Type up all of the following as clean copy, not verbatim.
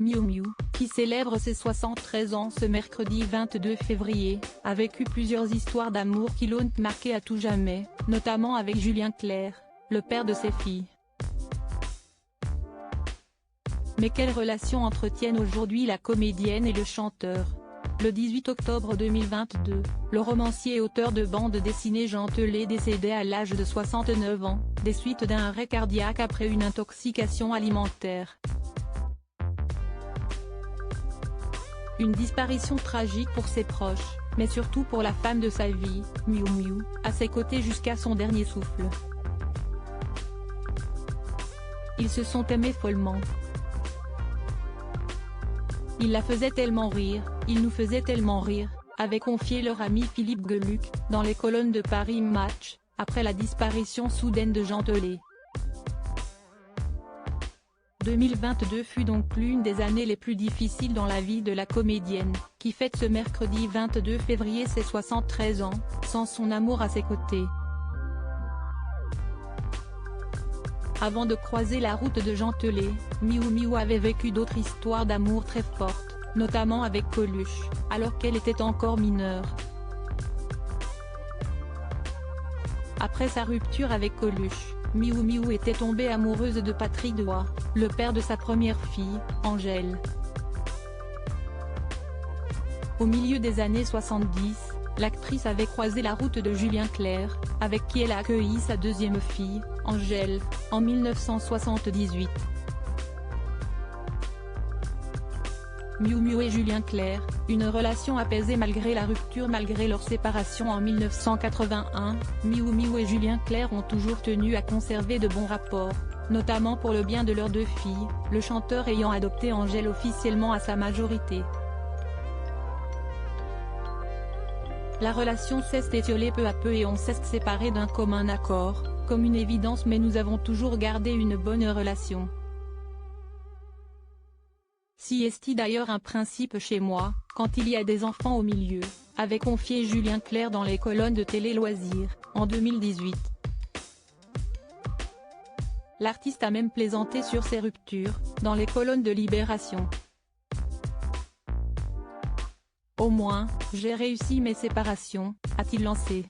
Miou Miou, qui célèbre ses 73 ans ce mercredi 22 février, a vécu plusieurs histoires d'amour qui l'ont marqué à tout jamais, notamment avec Julien Clerc, le père de ses filles. Mais quelle relation entretiennent aujourd'hui la comédienne et le chanteur? Le 18 octobre 2022, le romancier et auteur de bande dessinée Jean Telet décédait à l'âge de 69 ans, des suites d'un arrêt cardiaque après une intoxication alimentaire. Une disparition tragique pour ses proches, mais surtout pour la femme de sa vie, Miou Miou, à ses côtés jusqu'à son dernier souffle. Ils se sont aimés follement. Il la faisait tellement rire, il nous faisait tellement rire, avait confié leur ami Philippe Geluck, dans les colonnes de Paris Match, après la disparition soudaine de Jean Telet. 2022 fut donc l'une des années les plus difficiles dans la vie de la comédienne, qui fête ce mercredi 22 février ses 73 ans, sans son amour à ses côtés. Avant de croiser la route de Jean Telet, Miou Miou avait vécu d'autres histoires d'amour très fortes, notamment avec Coluche, alors qu'elle était encore mineure. Après sa rupture avec Coluche, Miou Miou était tombée amoureuse de Patrick Doigt, le père de sa première fille, Angèle. Au milieu des années 70, l'actrice avait croisé la route de Julien Clerc, avec qui elle a accueilli sa deuxième fille, Angèle, en 1978. Miou Miou et Julien Clerc, une relation apaisée malgré la rupture. Malgré leur séparation en 1981, Miou Miou et Julien Clerc ont toujours tenu à conserver de bons rapports, notamment pour le bien de leurs deux filles, le chanteur ayant adopté Angèle officiellement à sa majorité. La relation s'est étiolée peu à peu et on s'est séparés d'un commun accord, comme une évidence, mais nous avons toujours gardé une bonne relation. Si est d'ailleurs un principe chez moi, quand il y a des enfants au milieu, avait confié Julien Clerc dans les colonnes de Télé Loisirs, en 2018. L'artiste a même plaisanté sur ses ruptures, dans les colonnes de Libération. Au moins, j'ai réussi mes séparations, a-t-il lancé.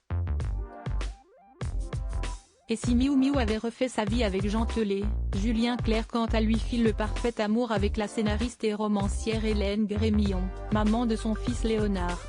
Et si Miou Miou avait refait sa vie avec Jean Telet, Julien Clerc quant à lui fit le parfait amour avec la scénariste et romancière Hélène Grémillon, maman de son fils Léonard.